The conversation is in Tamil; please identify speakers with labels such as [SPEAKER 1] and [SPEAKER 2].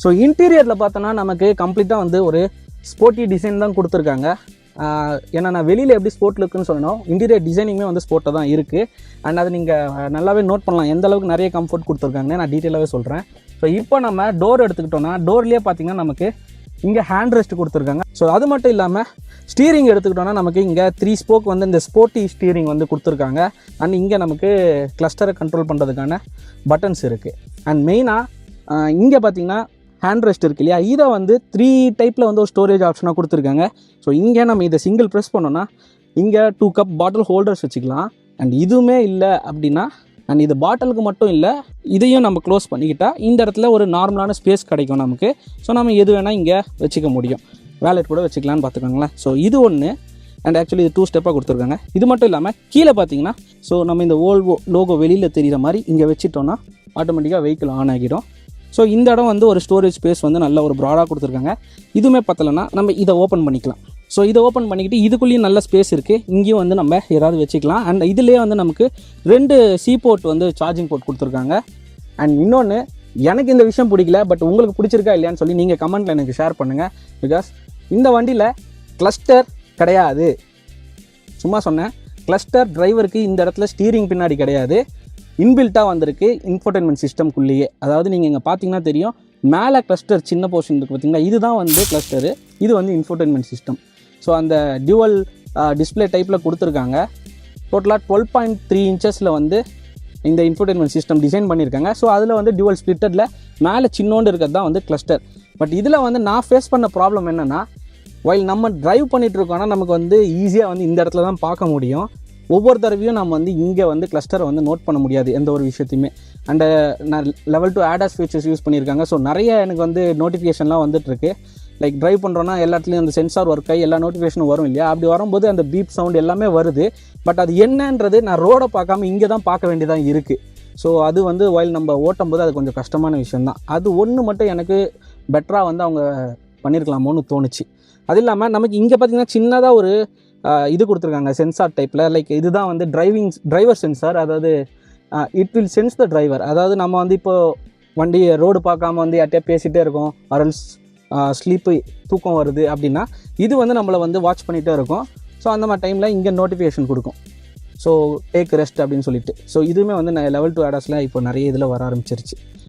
[SPEAKER 1] ஸோ இன்டீரியரில் பார்த்தோன்னா நமக்கு கம்ப்ளீட்டாக வந்து ஒரு ஸ்போர்ட்டி டிசைன் தான் கொடுத்துருக்காங்க. ஏன்னா நான் வெளியில் எப்படி ஸ்போர்ட் லுக்குன்னு சொல்லணும், இன்டீரியர் டிசைனிங்குமே வந்து ஸ்போர்ட்டாக தான் இருக்குது. அண்ட் அதை நீங்கள் நல்லாவே நோட் பண்ணலாம் எந்த அளவுக்கு நிறைய கம்ஃபர்ட் கொடுத்துருக்காங்கன்னு நான் டீட்டெயிலாகவே சொல்கிறேன். ஸோ இப்போ நம்ம டோர் எடுத்துக்கிட்டோன்னா டோர்லேயே பார்த்தீங்கன்னா நமக்கு இங்கே ஹேண்ட் ரெஸ்ட் கொடுத்துருக்காங்க. ஸோ அது மட்டும் இல்லாமல் ஸ்டீரிங் எடுத்துக்கிட்டோன்னா நமக்கு இங்கே 3 ஸ்போக் வந்து இந்த ஸ்போர்ட்டி ஸ்டீரிங் வந்து கொடுத்துருக்காங்க. அண்ட் இங்கே நமக்கு கிளஸ்டரை கண்ட்ரோல் பண்ணுறதுக்கான பட்டன்ஸ் இருக்குது. அண்ட் மெயினாக இங்கே பார்த்தீங்கன்னா ஹேண்ட் ரெஸ்ட் இருக்கு இல்லையா, இதை வந்து 3 டைப்பில் வந்து ஒரு ஸ்டோரேஜ் ஆப்ஷனாக கொடுத்துருக்காங்க. ஸோ இங்கே நம்ம இதை சிங்கிள் ப்ரெஸ் பண்ணோன்னா இங்கே 2 கப் பாட்டில் ஹோல்டர்ஸ் வச்சுக்கலாம். அண்ட் இதுவுமே இல்லை அப்படின்னா, அண்ட் இது பாட்டிலுக்கு மட்டும் இல்லை, இதையும் நம்ம க்ளோஸ் பண்ணிக்கிட்டால் இந்த இடத்துல ஒரு நார்மலான ஸ்பேஸ் கிடைக்கும் நமக்கு. ஸோ நம்ம எது வேணால் இங்கே வச்சுக்க முடியும், வேலெட் கூட வச்சுக்கலான்னு பார்த்துக்கோங்களேன். ஸோ இது ஒன்று. அண்ட் ஆக்சுவலி இது 2 ஸ்டெப்பாக கொடுத்துருக்காங்க. இது மட்டும் இல்லாமல் கீழே பார்த்தீங்கன்னா, ஸோ நம்ம இந்த ஓல்வோ லோகோ வெளியில் தெரிகிற மாதிரி இங்கே வச்சுட்டோன்னா ஆட்டோமேட்டிக்காக வெஹிக்கிள் ஆன் ஆகிடும். ஸோ இந்த இடம் வந்து ஒரு ஸ்டோரேஜ் ஸ்பேஸ் வந்து நல்ல ஒரு ப்ராடாக கொடுத்துருக்காங்க. இதுவுமே பத்தலைன்னா நம்ம இதை ஓப்பன் பண்ணிக்கலாம். ஸோ இதை ஓப்பன் பண்ணிக்கிட்டு இதுக்குள்ளேயும் நல்ல ஸ்பேஸ் இருக்குது, இங்கேயும் வந்து நம்ம ஏதாவது வச்சுக்கலாம். அண்ட் இதுலேயே வந்து நமக்கு 2 சி போர்ட் வந்து சார்ஜிங் போர்ட் கொடுத்துருக்காங்க. அண்ட் இன்னொன்று, எனக்கு இந்த விஷயம் பிடிக்கல, பட் உங்களுக்கு பிடிச்சிருக்கா இல்லையான்னு சொல்லி நீங்கள் கமெண்ட்டில் எனக்கு ஷேர் பண்ணுங்கள். பிகாஸ் இந்த வண்டியில் கிளஸ்டர் கிடையாது. சும்மா சொன்னேன், கிளஸ்டர் டிரைவருக்கு இந்த இடத்துல ஸ்டீரிங் பின்னாடி கிடையாது, இன்பில்ட்டாக வந்திருக்கு இன்ஃபோடெயின்மெண்ட் சிஸ்டம்குள்ளேயே. அதாவது நீங்கள் இங்கே பார்த்தீங்கன்னா தெரியும், மேலே கிளஸ்டர் சின்ன போர்ஷன் இருக்குது பார்த்தீங்களா, இதுதான் வந்து கிளஸ்டரு, இது வந்து இன்ஃபோடெயின்மெண்ட் சிஸ்டம். ஸோ அந்த டியூவல் டிஸ்பிளே டைப்பில் கொடுத்துருக்காங்க. டோட்டலாக 12.3 இன்ச்சஸில் வந்து இந்த இன்ஃபோடெயின்மெண்ட் சிஸ்டம் டிசைன் பண்ணியிருக்காங்க. ஸோ அதில் வந்து டியூவல் ஸ்ப்ளிட்டரில் மேலே சின்னோண்டு இருக்கிறது தான் வந்து கிளஸ்டர். பட் இதில் வந்து நான் ஃபேஸ் பண்ண ப்ராப்ளம் என்னென்னா, வைல் நம்ம டிரைவ் பண்ணிகிட்டு இருக்கோன்னா நமக்கு வந்து ஈஸியாக வந்து இந்த இடத்துல தான் பார்க்க முடியும். ஒவ்வொரு தடவையும் நம்ம வந்து இங்கே வந்து கிளஸ்டரை வந்து நோட் பண்ண முடியாது எந்த ஒரு விஷயத்தையுமே. அண்டு நான் லெவல் 2 ADAS ஃபீச்சர்ஸ் யூஸ் பண்ணியிருக்காங்க. ஸோ நிறைய எனக்கு வந்து நோட்டிஃபிகேஷன்லாம் வந்துட்டுருக்கு. லைக் ட்ரைவ் பண்ணுறோன்னா எல்லா இடத்துலையும் அந்த சென்சார் ஒர்க் ஆகி எல்லா நோட்டிஃபிகேஷனும் வரும் இல்லையா, அப்படி வரும்போது அந்த பீப் சவுண்ட் எல்லாமே வருது. பட் அது என்னன்றது நான் ரோடை பார்க்காம இங்கே தான் பார்க்க வேண்டியதாக இருக்குது. ஸோ அது வந்து வைல் நம்ம ஓட்டும் போது அது கொஞ்சம் கஷ்டமான விஷயந்தான். அது ஒன்று மட்டும் எனக்கு பெட்டராக வந்து அவங்க பண்ணியிருக்கலாமோன்னு தோணுச்சு. அது இல்லாமல் நமக்கு இங்கே பார்த்திங்கன்னா சின்னதாக ஒரு இது கொடுத்துருக்காங்க சென்சார் டைப்பில். லைக் இதுதான் வந்து டிரைவர் சென்சார். அதாவது it will sense the driver. அதாவது நம்ம வந்து இப்போது வண்டி ரோடு பார்க்காம வந்து யார்கிட்டயா பேசிகிட்டே இருக்கோம், அரல்ஸ் ஸ்லீப்பு தூக்கம் வருது அப்படின்னா இது வந்து நம்மளை வந்து வாட்ச் பண்ணிகிட்டே இருக்கும். ஸோ அந்த மாதிரி டைமில் இங்கே நோட்டிஃபிகேஷன் கொடுக்கும், ஸோ டேக் ரெஸ்ட் அப்படின்னு சொல்லிட்டு. ஸோ இதுவுமே வந்து லெவல் 2 ADASல இப்போ நிறைய இதில் வர ஆரம்பிச்சிருச்சு.